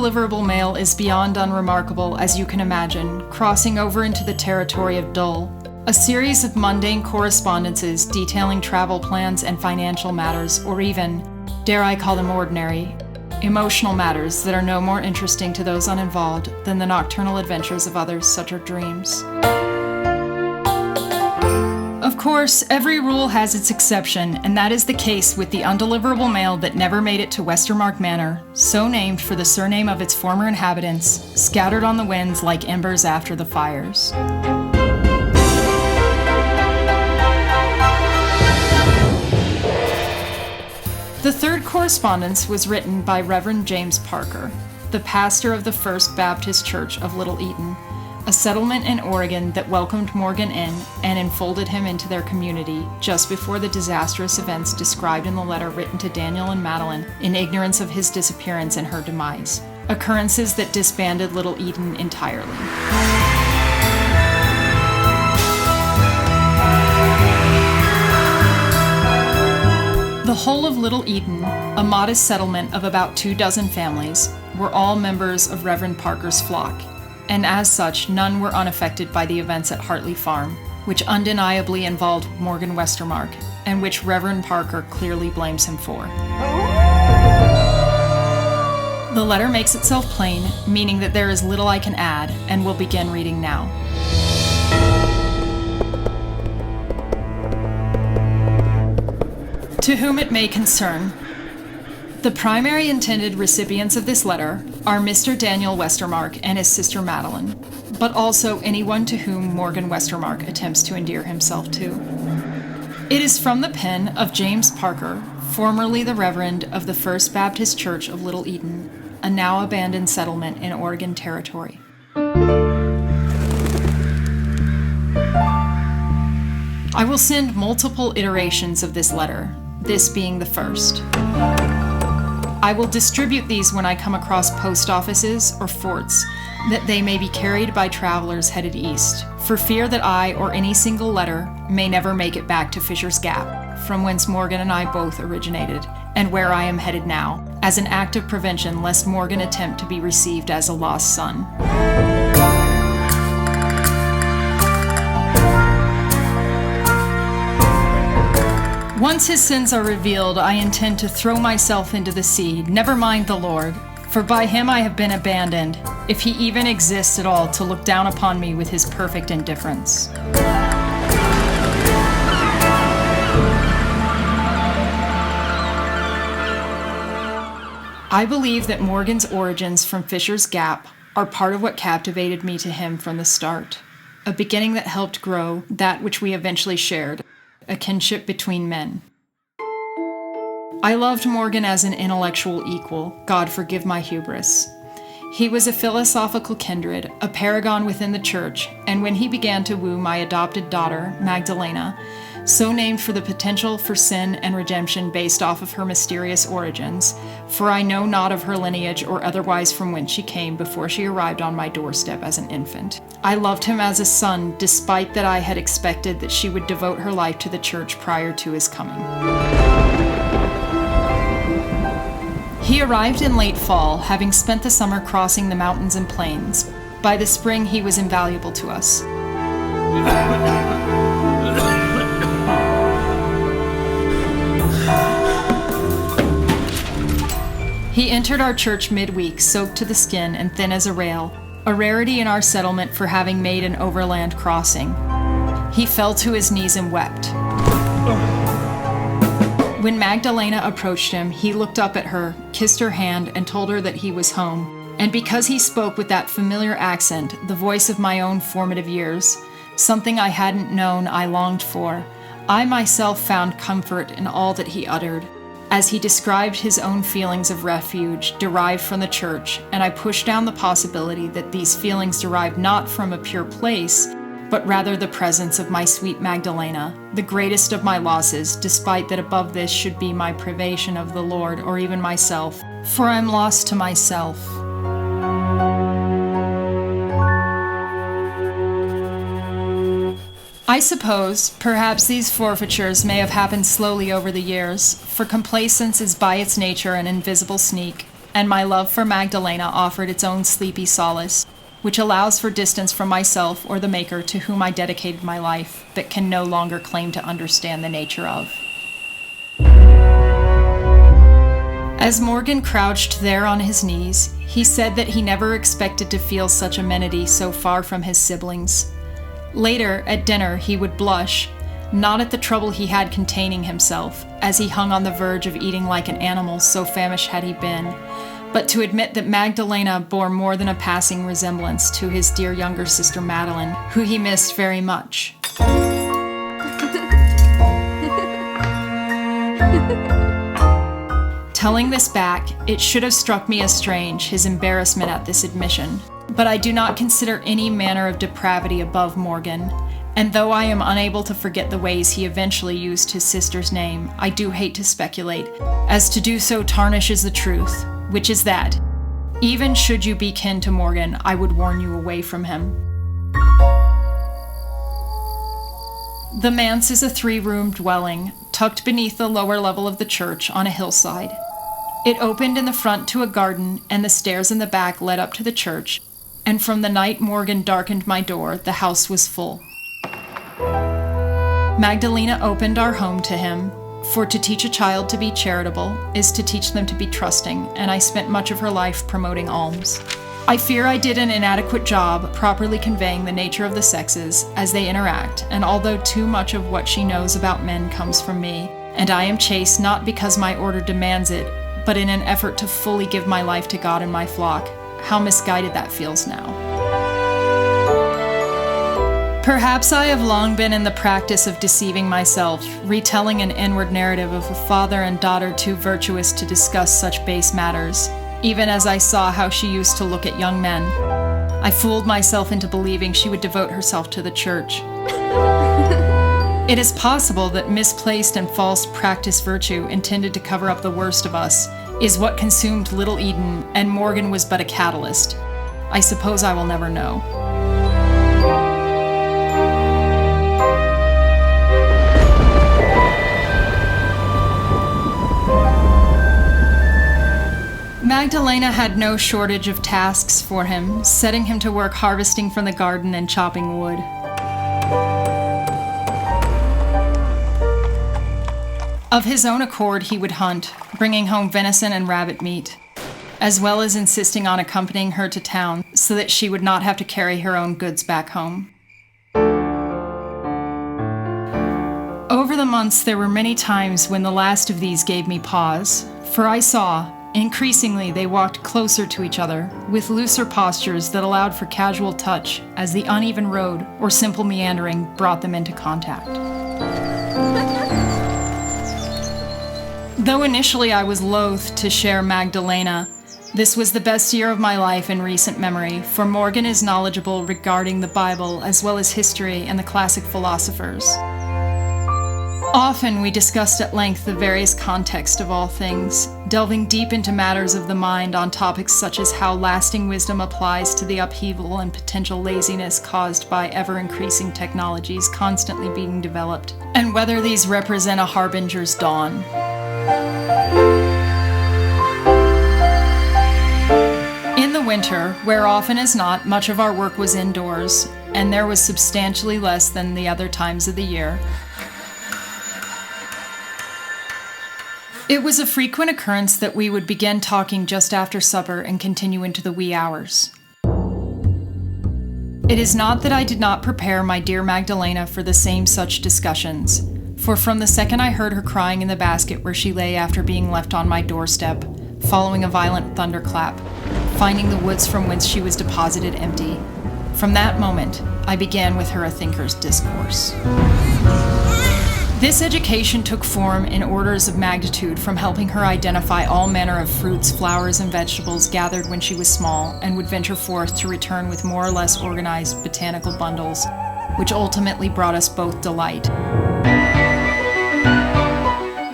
undeliverable mail is beyond unremarkable, as you can imagine, crossing over into the territory of dull. A series of mundane correspondences detailing travel plans and financial matters, or even, dare I call them ordinary, emotional matters that are no more interesting to those uninvolved than the nocturnal adventures of others such are dreams. Of course, every rule has its exception, and that is the case with the undeliverable mail that never made it to Westermark Manor, so named for the surname of its former inhabitants, scattered on the winds like embers after the fires. The third correspondence was written by Reverend James Parker, the pastor of the First Baptist Church of Little Eaton, a settlement in Oregon that welcomed Morgan in and enfolded him into their community just before the disastrous events described in the letter written to Daniel and Madeline in ignorance of his disappearance and her demise, occurrences that disbanded Little Eaton entirely. The whole of Little Eaton, a modest settlement of about 24 families, were all members of Reverend Parker's flock, and as such, none were unaffected by the events at Hartley Farm, which undeniably involved Morgan Westermark, and which Reverend Parker clearly blames him for. The letter makes itself plain, meaning that there is little I can add, and will begin reading now. To whom it may concern, the primary intended recipients of this letter are Mr. Daniel Westermark and his sister Madeline, but also anyone to whom Morgan Westermark attempts to endear himself to. It is from the pen of James Parker, formerly the Reverend of the First Baptist Church of Little Eaton, a now abandoned settlement in Oregon Territory. I will send multiple iterations of this letter, this being the first. I will distribute these when I come across post offices or forts, that they may be carried by travelers headed east, for fear that I or any single letter may never make it back to Fisher's Gap, from whence Morgan and I both originated, and where I am headed now, as an act of prevention lest Morgan attempt to be received as a lost son. Once his sins are revealed, I intend to throw myself into the sea, never mind the Lord, for by him I have been abandoned, if he even exists at all to look down upon me with his perfect indifference. I believe that Morgan's origins from Fisher's Gap are part of what captivated me to him from the start, a beginning that helped grow that which we eventually shared, a kinship between men. I loved Morgan as an intellectual equal, God forgive my hubris. He was a philosophical kindred, a paragon within the church, and when he began to woo my adopted daughter, Magdalena, so named for the potential for sin and redemption based off of her mysterious origins, for I know not of her lineage or otherwise from whence she came before she arrived on my doorstep as an infant. I loved him as a son, despite that I had expected that she would devote her life to the church prior to his coming. He arrived in late fall, having spent the summer crossing the mountains and plains. By the spring, he was invaluable to us. He entered our church midweek, soaked to the skin and thin as a rail, a rarity in our settlement for having made an overland crossing. He fell to his knees and wept. When Magdalena approached him, he looked up at her, kissed her hand, and told her that he was home. And because he spoke with that familiar accent, the voice of my own formative years, something I hadn't known I longed for, I myself found comfort in all that he uttered, as he described his own feelings of refuge derived from the church, and I pushed down the possibility that these feelings derived not from a pure place, but rather the presence of my sweet Magdalena, the greatest of my losses, despite that above this should be my privation of the Lord or even myself, for I am lost to myself. I suppose, perhaps these forfeitures may have happened slowly over the years, for complacence is by its nature an invisible sneak, and my love for Magdalena offered its own sleepy solace, which allows for distance from myself or the Maker to whom I dedicated my life, but can no longer claim to understand the nature of. As Morgan crouched there on his knees, he said that he never expected to feel such amenity so far from his siblings. Later, at dinner, he would blush, not at the trouble he had containing himself, as he hung on the verge of eating like an animal, so famished had he been, but to admit that Magdalena bore more than a passing resemblance to his dear younger sister Madeline, who he missed very much. Telling this back, it should have struck me as strange, his embarrassment at this admission. But I do not consider any manner of depravity above Morgan, and though I am unable to forget the ways he eventually used his sister's name, I do hate to speculate, as to do so tarnishes the truth, which is that, even should you be kin to Morgan, I would warn you away from him. The manse is a 3-room dwelling, tucked beneath the lower level of the church on a hillside. It opened in the front to a garden, and the stairs in the back led up to the church, and from the night Morgan darkened my door, the house was full. Magdalena opened our home to him, for to teach a child to be charitable is to teach them to be trusting, and I spent much of her life promoting alms. I fear I did an inadequate job properly conveying the nature of the sexes as they interact, and although too much of what she knows about men comes from me, and I am chaste not because my order demands it, but in an effort to fully give my life to God and my flock, how misguided that feels now. Perhaps I have long been in the practice of deceiving myself, retelling an inward narrative of a father and daughter too virtuous to discuss such base matters, even as I saw how she used to look at young men. I fooled myself into believing she would devote herself to the church. It is possible that misplaced and false practice virtue intended to cover up the worst of us is what consumed Little Eden, and Morgan was but a catalyst. I suppose I will never know. Magdalena had no shortage of tasks for him, setting him to work harvesting from the garden and chopping wood. Of his own accord, he would hunt, bringing home venison and rabbit meat, as well as insisting on accompanying her to town so that she would not have to carry her own goods back home. Over the months, there were many times when the last of these gave me pause, for I saw, increasingly, they walked closer to each other, with looser postures that allowed for casual touch as the uneven road or simple meandering brought them into contact. Though initially I was loath to share Magdalena, this was the best year of my life in recent memory, for Morgan is knowledgeable regarding the Bible as well as history and the classic philosophers. Often we discussed at length the various context of all things, delving deep into matters of the mind on topics such as how lasting wisdom applies to the upheaval and potential laziness caused by ever-increasing technologies constantly being developed, and whether these represent a harbinger's dawn. In the winter, where often as not much of our work was indoors, and there was substantially less than the other times of the year, it was a frequent occurrence that we would begin talking just after supper and continue into the wee hours. It is not that I did not prepare my dear Magdalena for the same such discussions, for from the second I heard her crying in the basket where she lay after being left on my doorstep, following a violent thunderclap, finding the woods from whence she was deposited empty, from that moment I began with her a thinker's discourse. This education took form in orders of magnitude, from helping her identify all manner of fruits, flowers, and vegetables gathered when she was small and would venture forth to return with more or less organized botanical bundles, which ultimately brought us both delight.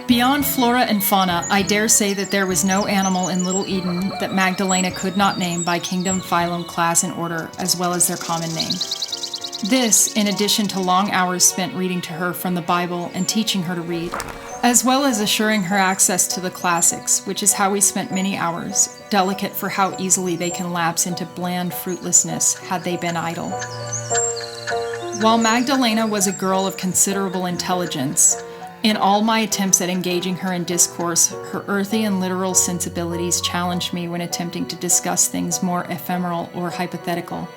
Beyond flora and fauna, I dare say that there was no animal in Little Eden that Magdalena could not name by kingdom, phylum, class, and order, as well as their common name. This, in addition to long hours spent reading to her from the Bible and teaching her to read, as well as assuring her access to the classics, which is how we spent many hours, delicate for how easily they can lapse into bland fruitlessness had they been idle. While Magdalena was a girl of considerable intelligence, in all my attempts at engaging her in discourse, her earthy and literal sensibilities challenged me when attempting to discuss things more ephemeral or hypothetical.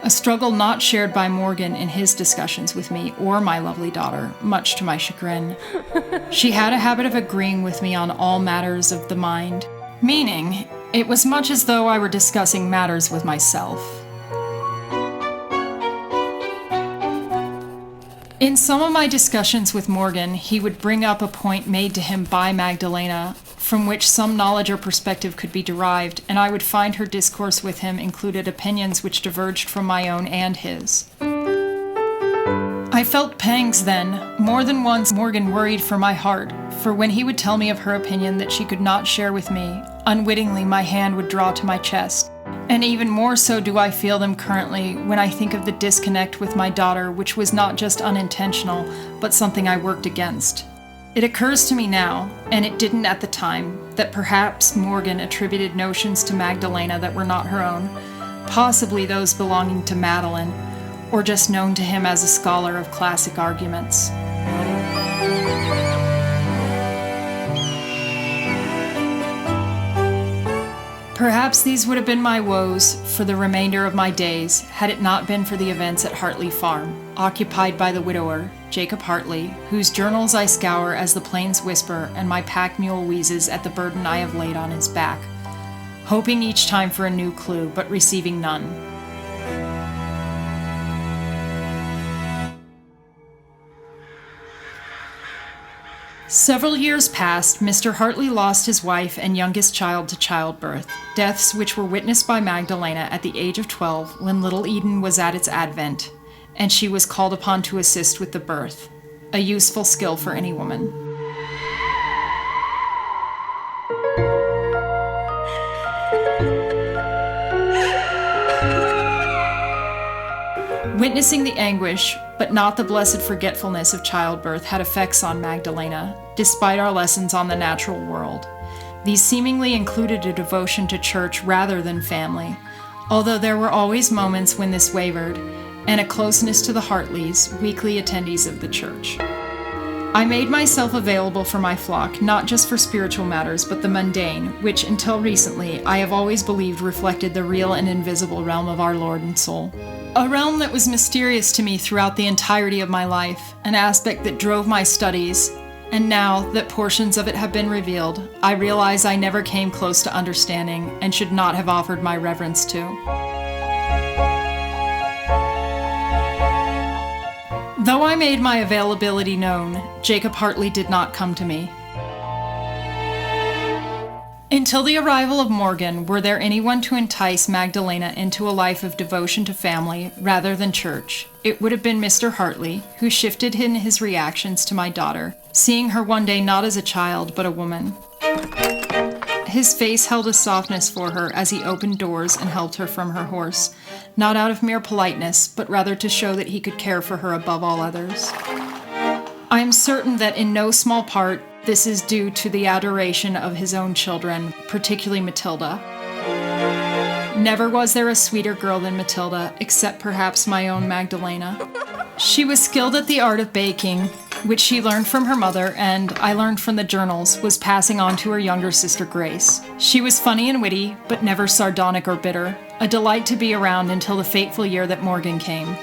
A struggle not shared by Morgan in his discussions with me or my lovely daughter, much to my chagrin. She had a habit of agreeing with me on all matters of the mind, meaning it was much as though I were discussing matters with myself. In some of my discussions with Morgan, he would bring up a point made to him by Magdalena, from which some knowledge or perspective could be derived, and I would find her discourse with him included opinions which diverged from my own and his. I felt pangs then. More than once Morgan worried for my heart, for when he would tell me of her opinion that she could not share with me, unwittingly my hand would draw to my chest. And even more so do I feel them currently when I think of the disconnect with my daughter, which was not just unintentional, but something I worked against. It occurs to me now, and it didn't at the time, that perhaps Morgan attributed notions to Magdalena that were not her own, possibly those belonging to Madeline, or just known to him as a scholar of classic arguments. Perhaps these would have been my woes for the remainder of my days had it not been for the events at Hartley Farm, occupied by the widower, Jacob Hartley, whose journals I scour as the plains whisper and my pack mule wheezes at the burden I have laid on his back, hoping each time for a new clue, but receiving none. Several years passed, Mr. Hartley lost his wife and youngest child to childbirth, deaths which were witnessed by Magdalena at the age of 12 when little Eden was at its advent, and she was called upon to assist with the birth, a useful skill for any woman. Witnessing the anguish, but not the blessed forgetfulness of childbirth, had effects on Magdalena, despite our lessons on the natural world. These seemingly included a devotion to church rather than family, although there were always moments when this wavered, and a closeness to the Hartleys, weekly attendees of the church. I made myself available for my flock, not just for spiritual matters, but the mundane, which until recently I have always believed reflected the real and invisible realm of our Lord and soul. A realm that was mysterious to me throughout the entirety of my life, an aspect that drove my studies, and now that portions of it have been revealed, I realize I never came close to understanding and should not have offered my reverence to. Though I made my availability known, Jacob Hartley did not come to me. Until the arrival of Morgan, were there anyone to entice Magdalena into a life of devotion to family rather than church, it would have been Mr. Hartley, who shifted in his reactions to my daughter, seeing her one day not as a child but a woman. His face held a softness for her as he opened doors and helped her from her horse, not out of mere politeness, but rather to show that he could care for her above all others. I am certain that in no small part this is due to the adoration of his own children, particularly Matilda. Never was there a sweeter girl than Matilda, except perhaps my own Magdalena. She was skilled at the art of baking, which she learned from her mother and, I learned from the journals, was passing on to her younger sister Grace. She was funny and witty, but never sardonic or bitter, a delight to be around until the fateful year that Morgan came.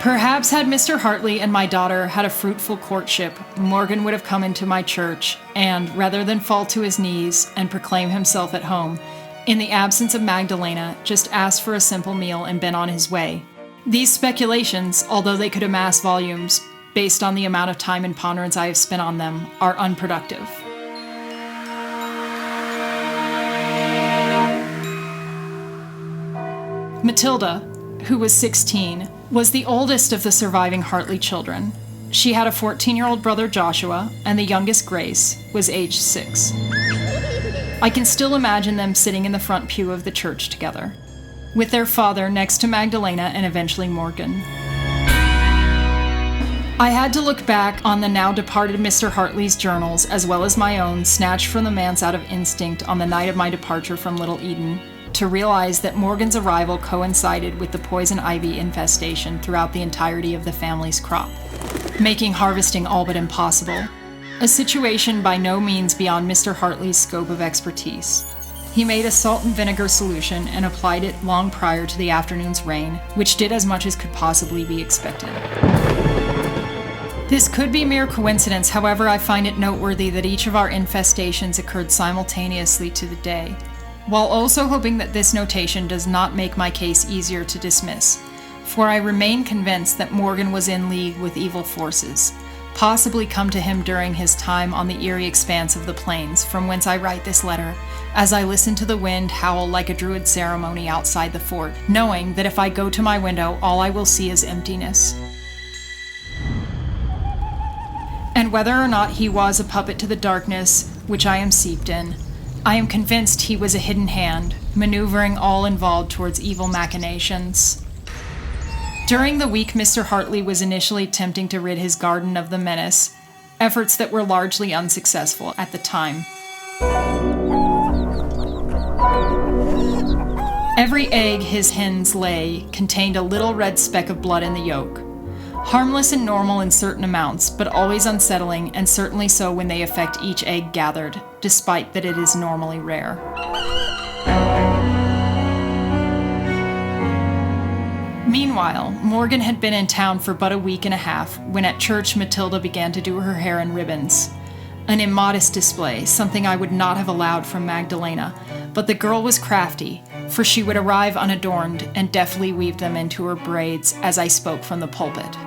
Perhaps had Mr. Hartley and my daughter had a fruitful courtship, Morgan would have come into my church and, rather than fall to his knees and proclaim himself at home, in the absence of Magdalena, just asked for a simple meal and been on his way. These speculations, although they could amass volumes, based on the amount of time and ponderance I have spent on them, are unproductive. Matilda, who was 16, was the oldest of the surviving Hartley children. She had a 14-year-old brother Joshua, and the youngest, Grace, was aged 6. I can still imagine them sitting in the front pew of the church together, with their father next to Magdalena and eventually Morgan. I had to look back on the now departed Mr. Hartley's journals, as well as my own, snatched from the manse out of instinct on the night of my departure from Little Eden, to realize that Morgan's arrival coincided with the poison ivy infestation throughout the entirety of the family's crop, making harvesting all but impossible. A situation by no means beyond Mr. Hartley's scope of expertise. He made a salt and vinegar solution and applied it long prior to the afternoon's rain, which did as much as could possibly be expected. This could be mere coincidence, however, I find it noteworthy that each of our infestations occurred simultaneously to the day, while also hoping that this notation does not make my case easier to dismiss, for I remain convinced that Morgan was in league with evil forces, possibly come to him during his time on the eerie expanse of the plains from whence I write this letter, as I listen to the wind howl like a druid ceremony outside the fort, knowing that if I go to my window, all I will see is emptiness. And whether or not he was a puppet to the darkness, which I am steeped in, I am convinced he was a hidden hand, maneuvering all involved towards evil machinations. During the week Mr. Hartley was initially attempting to rid his garden of the menace, efforts that were largely unsuccessful at the time. Every egg his hens lay contained a little red speck of blood in the yolk. Harmless and normal in certain amounts, but always unsettling, and certainly so when they affect each egg gathered, despite that it is normally rare. Meanwhile, Morgan had been in town for but a week and a half when at church Matilda began to do her hair in ribbons. An immodest display, something I would not have allowed from Magdalena, but the girl was crafty, for she would arrive unadorned and deftly weave them into her braids as I spoke from the pulpit.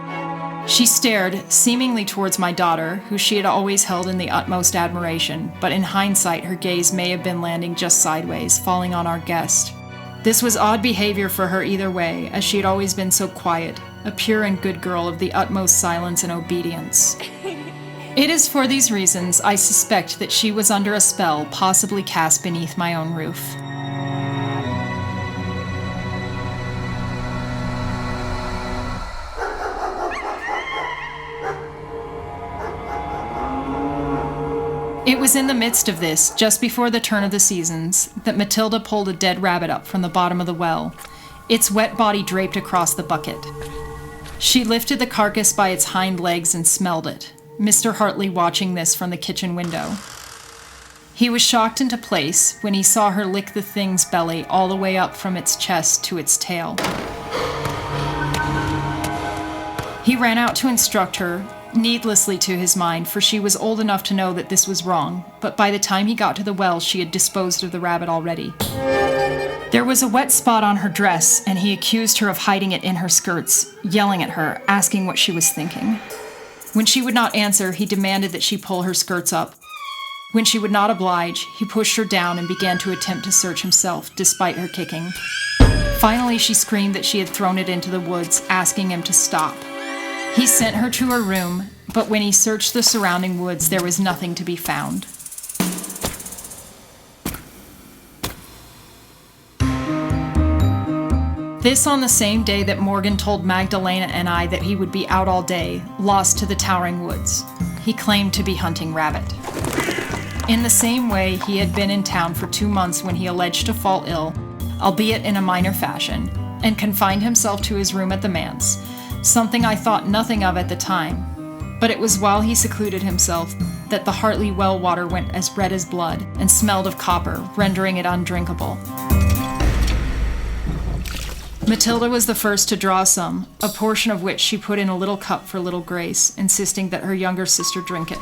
She stared, seemingly towards my daughter, who she had always held in the utmost admiration, but in hindsight her gaze may have been landing just sideways, falling on our guest. This was odd behavior for her either way, as she had always been so quiet, a pure and good girl of the utmost silence and obedience. It is for these reasons I suspect that she was under a spell possibly cast beneath my own roof. It was in the midst of this, just before the turn of the seasons, that Matilda pulled a dead rabbit up from the bottom of the well, its wet body draped across the bucket. She lifted the carcass by its hind legs and smelled it, Mr. Hartley watching this from the kitchen window. He was shocked into place when he saw her lick the thing's belly all the way up from its chest to its tail. He ran out to instruct her, needlessly to his mind, for she was old enough to know that this was wrong, but by the time he got to the well, she had disposed of the rabbit already. There was a wet spot on her dress, and he accused her of hiding it in her skirts, yelling at her, asking what she was thinking. When she would not answer, he demanded that she pull her skirts up. When she would not oblige, he pushed her down and began to attempt to search himself, despite her kicking. Finally, she screamed that she had thrown it into the woods, asking him to stop. He sent her to her room, but when he searched the surrounding woods, there was nothing to be found. This on the same day that Morgan told Magdalena and I that he would be out all day, lost to the towering woods. He claimed to be hunting rabbit. In the same way, he had been in town for 2 months when he alleged to fall ill, albeit in a minor fashion, and confined himself to his room at the manse, something I thought nothing of at the time. But it was while he secluded himself that the Hartley well water went as red as blood and smelled of copper, rendering it undrinkable. Matilda was the first to draw some, a portion of which she put in a little cup for little Grace, insisting that her younger sister drink it.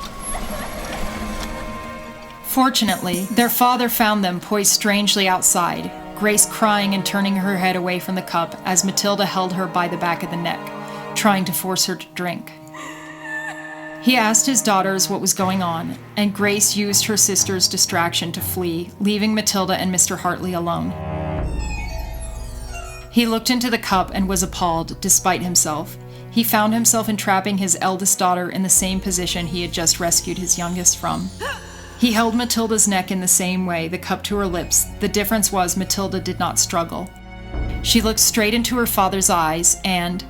Fortunately, their father found them poised strangely outside, Grace crying and turning her head away from the cup as Matilda held her by the back of the neck, trying to force her to drink. He asked his daughters what was going on, and Grace used her sister's distraction to flee, leaving Matilda and Mr. Hartley alone. He looked into the cup and was appalled, despite himself. He found himself entrapping his eldest daughter in the same position he had just rescued his youngest from. He held Matilda's neck in the same way, the cup to her lips. The difference was Matilda did not struggle. She looked straight into her father's eyes and,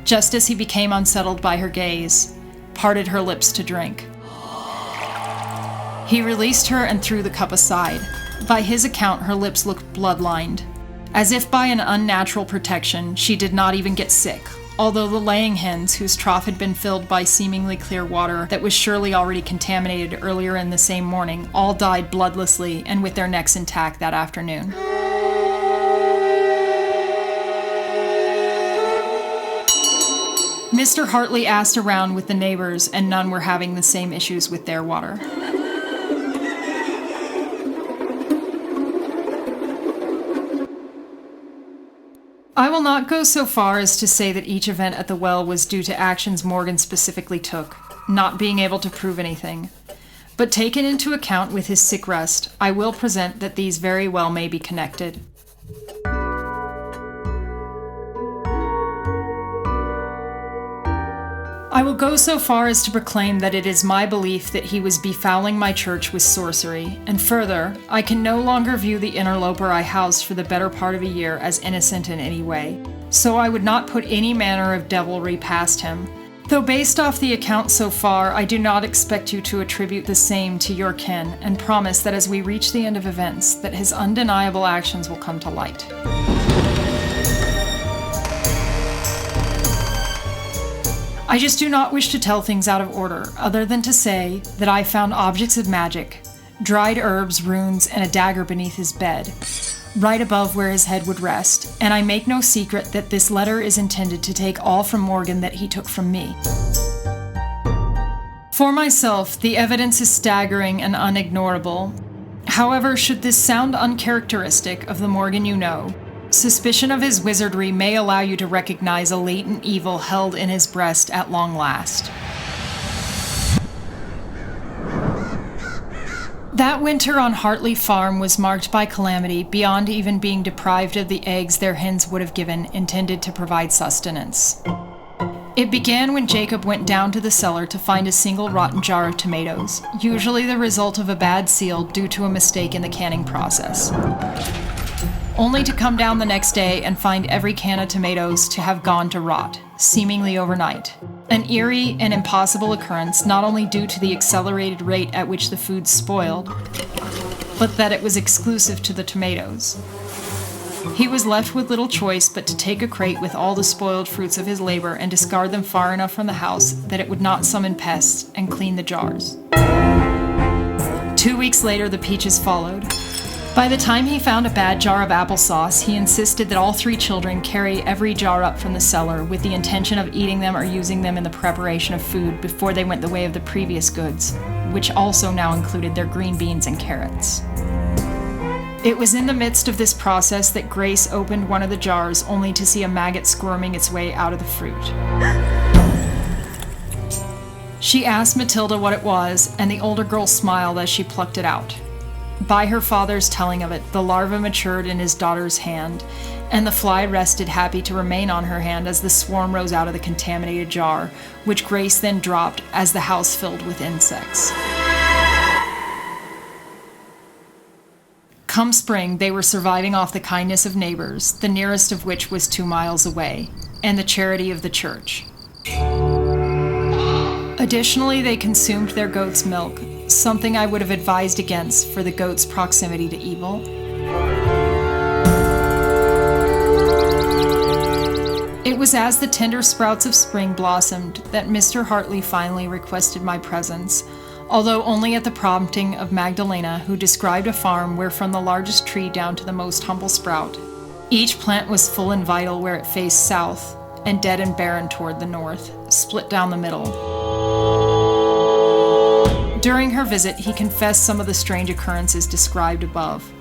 just as he became unsettled by her gaze, parted her lips to drink. He released her and threw the cup aside. By his account, her lips looked blood-lined. As if by an unnatural protection, she did not even get sick, although the laying hens, whose trough had been filled by seemingly clear water that was surely already contaminated earlier in the same morning, all died bloodlessly and with their necks intact that afternoon. Mr. Hartley asked around with the neighbors, and none were having the same issues with their water. I will not go so far as to say that each event at the well was due to actions Morgan specifically took, not being able to prove anything. But taken into account with his sick rest, I will present that these very well may be connected. I will go so far as to proclaim that it is my belief that he was befouling my church with sorcery, and further, I can no longer view the interloper I housed for the better part of a year as innocent in any way, so I would not put any manner of devilry past him. Though based off the account so far, I do not expect you to attribute the same to your kin, and promise that as we reach the end of events, that his undeniable actions will come to light. I just do not wish to tell things out of order, other than to say that I found objects of magic, dried herbs, runes, and a dagger beneath his bed, right above where his head would rest, and I make no secret that this letter is intended to take all from Morgan that he took from me. For myself, the evidence is staggering and unignorable. However, should this sound uncharacteristic of the Morgan you know, suspicion of his wizardry may allow you to recognize a latent evil held in his breast at long last. That winter on Hartley Farm was marked by calamity beyond even being deprived of the eggs their hens would have given, intended to provide sustenance. It began when Jacob went down to the cellar to find a single rotten jar of tomatoes, usually the result of a bad seal due to a mistake in the canning process. Only to come down the next day and find every can of tomatoes to have gone to rot, seemingly overnight. An eerie and impossible occurrence, not only due to the accelerated rate at which the food spoiled, but that it was exclusive to the tomatoes. He was left with little choice but to take a crate with all the spoiled fruits of his labor and discard them far enough from the house that it would not summon pests and clean the jars. 2 weeks later, the peaches followed. By the time he found a bad jar of applesauce, he insisted that all 3 children carry every jar up from the cellar with the intention of eating them or using them in the preparation of food before they went the way of the previous goods, which also now included their green beans and carrots. It was in the midst of this process that Grace opened one of the jars only to see a maggot squirming its way out of the fruit. She asked Matilda what it was, and the older girl smiled as she plucked it out. By her father's telling of it, the larva matured in his daughter's hand, and the fly rested happy to remain on her hand as the swarm rose out of the contaminated jar, which Grace then dropped as the house filled with insects. Come spring, they were surviving off the kindness of neighbors, the nearest of which was 2 miles away, and the charity of the church. Additionally, they consumed their goat's milk, something I would have advised against for the goat's proximity to evil. It was as the tender sprouts of spring blossomed that Mr. Hartley finally requested my presence, although only at the prompting of Magdalena, who described a farm where from the largest tree down to the most humble sprout, each plant was full and vital where it faced south, and dead and barren toward the north, split down the middle. During her visit, he confessed some of the strange occurrences described above.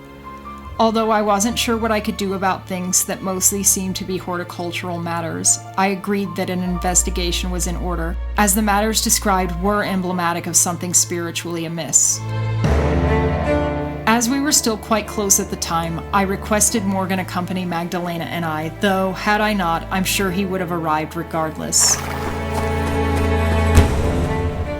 Although I wasn't sure what I could do about things that mostly seemed to be horticultural matters, I agreed that an investigation was in order, as the matters described were emblematic of something spiritually amiss. As we were still quite close at the time, I requested Morgan accompany Magdalena and I, though, had I not, I'm sure he would have arrived regardless.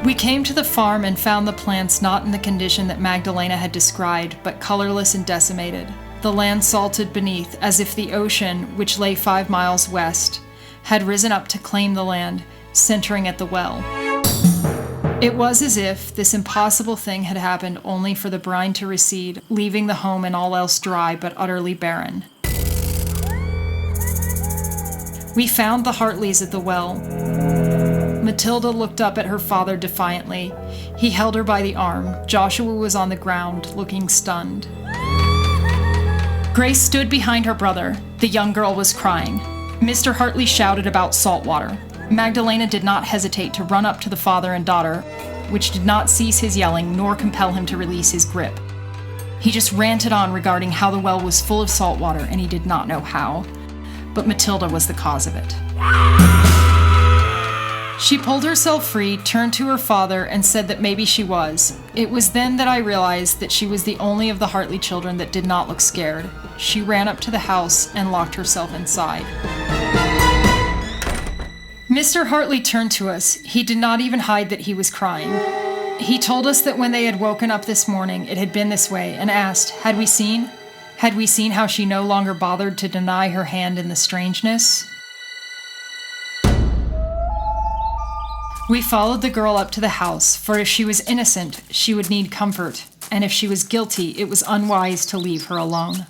We came to the farm and found the plants not in the condition that Magdalena had described, but colorless and decimated, the land salted beneath as if the ocean, which lay 5 miles west, had risen up to claim the land, centering at the well. It was as if this impossible thing had happened only for the brine to recede, leaving the home and all else dry but utterly barren. We found the Hartleys at the well. Matilda looked up at her father defiantly. He held her by the arm. Joshua was on the ground, looking stunned. Grace stood behind her brother. The young girl was crying. Mr. Hartley shouted about salt water. Magdalena did not hesitate to run up to the father and daughter, which did not cease his yelling nor compel him to release his grip. He just ranted on regarding how the well was full of salt water and he did not know how. But Matilda was the cause of it. She pulled herself free, turned to her father, and said that maybe she was. It was then that I realized that she was the only of the Hartley children that did not look scared. She ran up to the house and locked herself inside. Mr. Hartley turned to us. He did not even hide that he was crying. He told us that when they had woken up this morning, it had been this way, and asked, had we seen? Had we seen how she no longer bothered to deny her hand in the strangeness? We followed the girl up to the house, for if she was innocent, she would need comfort, and if she was guilty, it was unwise to leave her alone.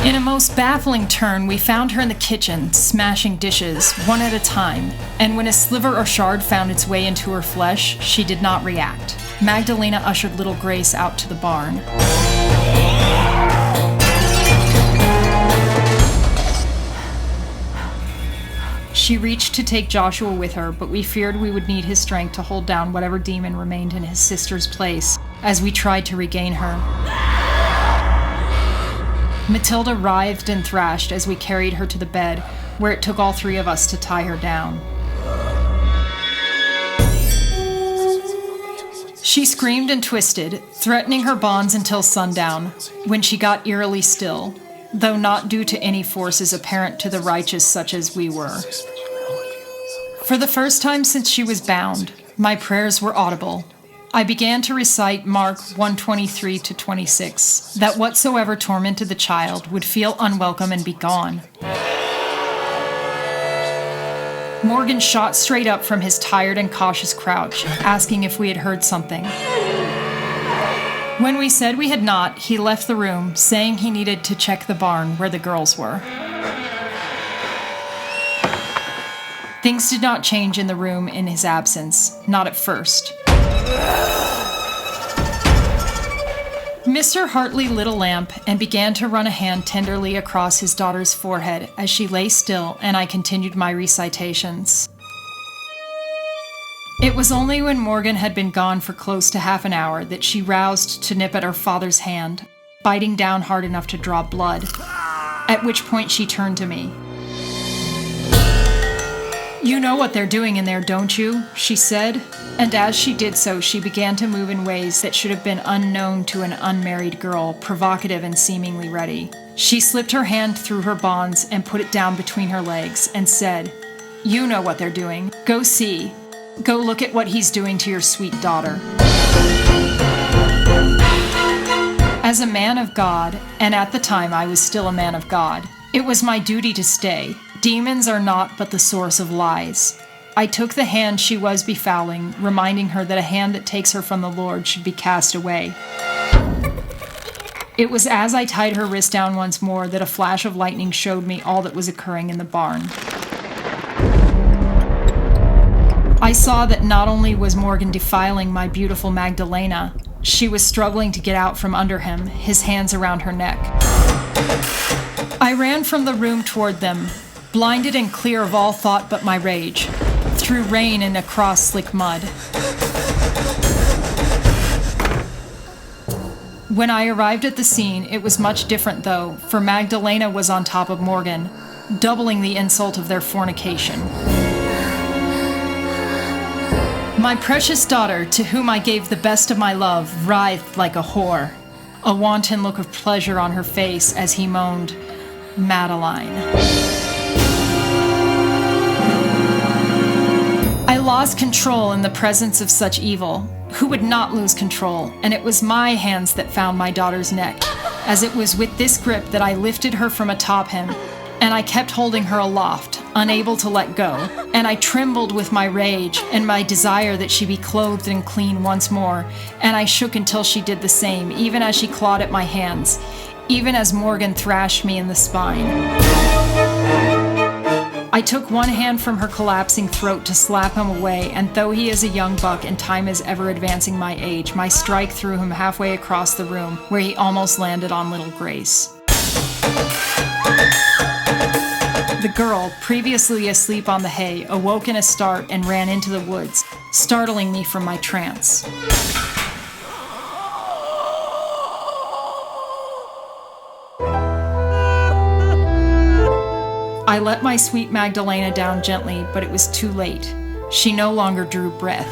In a most baffling turn, we found her in the kitchen, smashing dishes, one at a time, and when a sliver or shard found its way into her flesh, she did not react. Magdalena ushered little Grace out to the barn. She reached to take Joshua with her, but we feared we would need his strength to hold down whatever demon remained in his sister's place as we tried to regain her. Matilda writhed and thrashed as we carried her to the bed, where it took all three of us to tie her down. She screamed and twisted, threatening her bonds until sundown, when she got eerily still, though not due to any forces apparent to the righteous such as we were. For the first time since she was bound, my prayers were audible. I began to recite Mark 1:23-26, that whatsoever tormented the child would feel unwelcome and be gone. Morgan shot straight up from his tired and cautious crouch, asking if we had heard something. When we said we had not, he left the room, saying he needed to check the barn where the girls were. Things did not change in the room in his absence, not at first. Mr. Hartley lit a lamp and began to run a hand tenderly across his daughter's forehead as she lay still, and I continued my recitations. It was only when Morgan had been gone for close to half an hour that she roused to nip at her father's hand, biting down hard enough to draw blood, at which point she turned to me. "You know what they're doing in there, don't you?" she said, and as she did so, she began to move in ways that should have been unknown to an unmarried girl, provocative and seemingly ready. She slipped her hand through her bonds and put it down between her legs and said, "You know what they're doing. Go see. Go look at what he's doing to your sweet daughter." As a man of God, and at the time I was still a man of God, it was my duty to stay. Demons are naught but the source of lies. I took the hand she was befouling, reminding her that a hand that takes her from the Lord should be cast away. It was as I tied her wrist down once more that a flash of lightning showed me all that was occurring in the barn. I saw that not only was Morgan defiling my beautiful Magdalena, she was struggling to get out from under him, his hands around her neck. I ran from the room toward them, blinded and clear of all thought but my rage, through rain and across slick mud. When I arrived at the scene, it was much different though, for Magdalena was on top of Morgan, doubling the insult of their fornication. My precious daughter, to whom I gave the best of my love, writhed like a whore, a wanton look of pleasure on her face as he moaned, "Madeline." I lost control in the presence of such evil. Who would not lose control? And it was my hands that found my daughter's neck. as it was with this grip that I lifted her from atop him, and I kept holding her aloft, unable to let go, and I trembled with my rage and my desire that she be clothed and clean once more, and I shook until she did the same, even as she clawed at my hands, even as Morgan thrashed me in the spine. I took one hand from her collapsing throat to slap him away, and though he is a young buck and time is ever advancing my age, my strike threw him halfway across the room, where he almost landed on little Grace. The girl, previously asleep on the hay, awoke in a start and ran into the woods, startling me from my trance. I let my sweet Magdalena down gently, but it was too late. She no longer drew breath.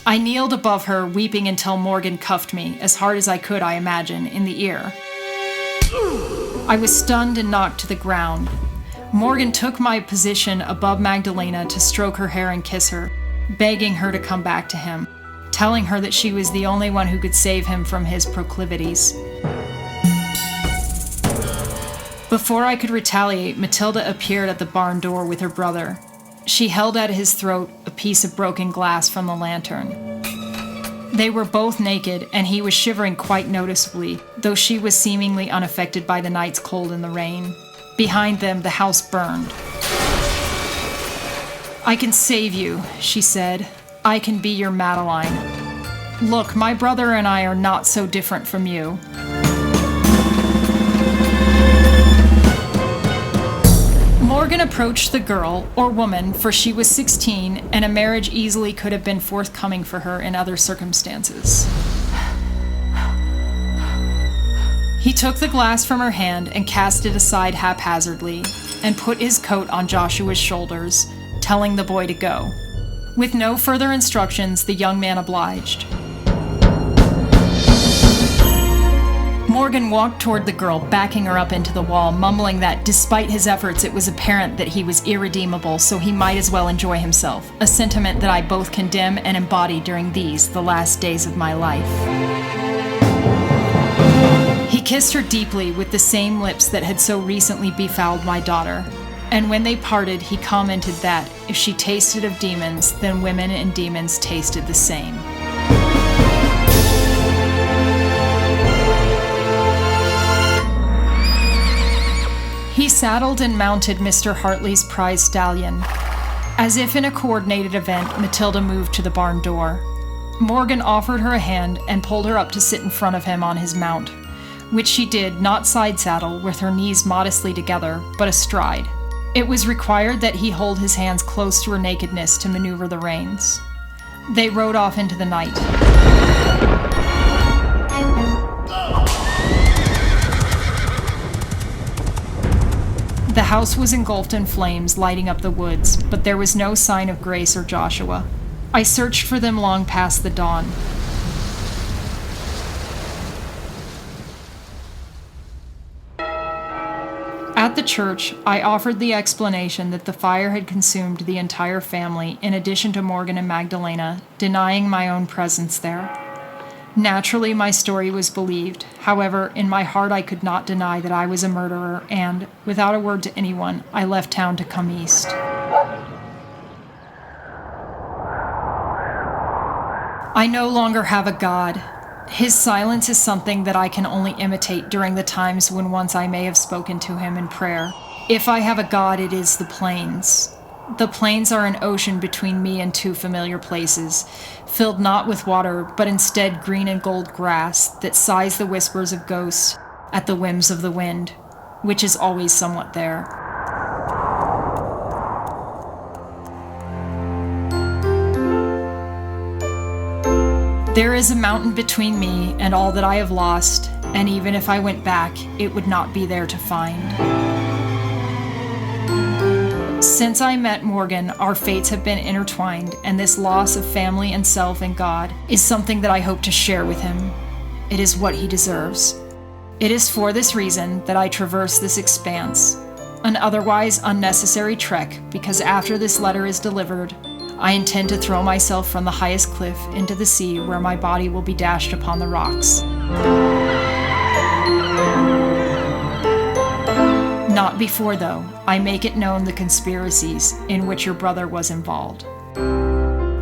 I kneeled above her, weeping until Morgan cuffed me, as hard as I could, I imagine, in the ear. I was stunned and knocked to the ground. Morgan took my position above Magdalena to stroke her hair and kiss her, begging her to come back to him, telling her that she was the only one who could save him from his proclivities. Before I could retaliate, Matilda appeared at the barn door with her brother. She held at his throat a piece of broken glass from the lantern. They were both naked, and he was shivering quite noticeably, though she was seemingly unaffected by the night's cold and the rain. Behind them, the house burned. "I can save you," she said. "I can be your Madeline. Look, my brother and I are not so different from you." Morgan approached the girl, or woman, for she was 16, and a marriage easily could have been forthcoming for her in other circumstances. He took the glass from her hand and cast it aside haphazardly, and put his coat on Joshua's shoulders, telling the boy to go. With no further instructions, the young man obliged. Morgan walked toward the girl, backing her up into the wall, mumbling that, despite his efforts, it was apparent that he was irredeemable, so he might as well enjoy himself, a sentiment that I both condemn and embody during these, the last days of my life. He kissed her deeply with the same lips that had so recently befouled my daughter, and when they parted, he commented that, if she tasted of demons, then women and demons tasted the same. He saddled and mounted Mr. Hartley's prize stallion. As if in a coordinated event, Matilda moved to the barn door. Morgan offered her a hand and pulled her up to sit in front of him on his mount, which she did not side saddle with her knees modestly together, but astride. It was required that he hold his hands close to her nakedness to maneuver the reins. They rode off into the night. The house was engulfed in flames, lighting up the woods, but there was no sign of Grace or Joshua. I searched for them long past the dawn. At the church, I offered the explanation that the fire had consumed the entire family, in addition to Morgan and Magdalena, denying my own presence there. Naturally, my story was believed. However, in my heart I could not deny that I was a murderer, and, without a word to anyone, I left town to come east. I no longer have a God. His silence is something that I can only imitate during the times when once I may have spoken to him in prayer. If I have a God, it is the plains. The plains are an ocean between me and two familiar places, filled not with water, but instead green and gold grass that sighs the whispers of ghosts at the whims of the wind, which is always somewhat there. There is a mountain between me and all that I have lost, and even if I went back, it would not be there to find. Since I met Morgan, our fates have been intertwined, and this loss of family and self and God is something that I hope to share with him. It is what he deserves. It is for this reason that I traverse this expanse, an otherwise unnecessary trek, because after this letter is delivered, I intend to throw myself from the highest cliff into the sea, where my body will be dashed upon the rocks. Not before, though, I make it known the conspiracies in which your brother was involved.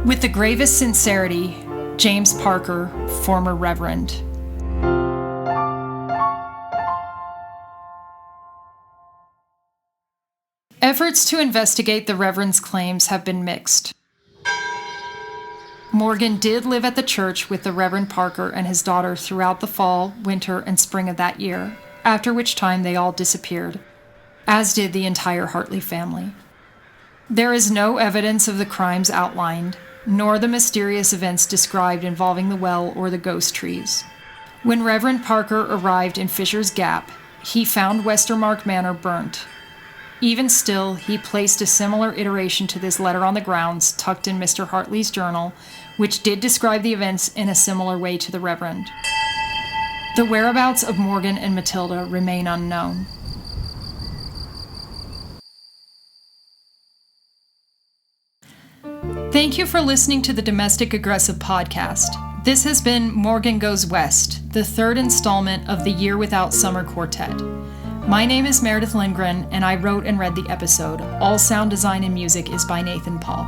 With the gravest sincerity, James Parker, former Reverend. Efforts to investigate the Reverend's claims have been mixed. Morgan did live at the church with the Reverend Parker and his daughter throughout the fall, winter, and spring of that year, after which time they all disappeared, as did the entire Hartley family. There is no evidence of the crimes outlined, nor the mysterious events described involving the well or the ghost trees. When Reverend Parker arrived in Fisher's Gap, he found Westermark Manor burnt. Even still, he placed a similar iteration to this letter on the grounds, tucked in Mr. Hartley's journal, which did describe the events in a similar way to the Reverend. The whereabouts of Morgan and Matilda remain unknown. Thank you for listening to the Domestic Aggressive Podcast. This has been Morgan Goes West, the third installment of the Year Without Summer Quartet. My name is Meredith Lindgren, and I wrote and read the episode. All sound design and music is by Nathan Paul.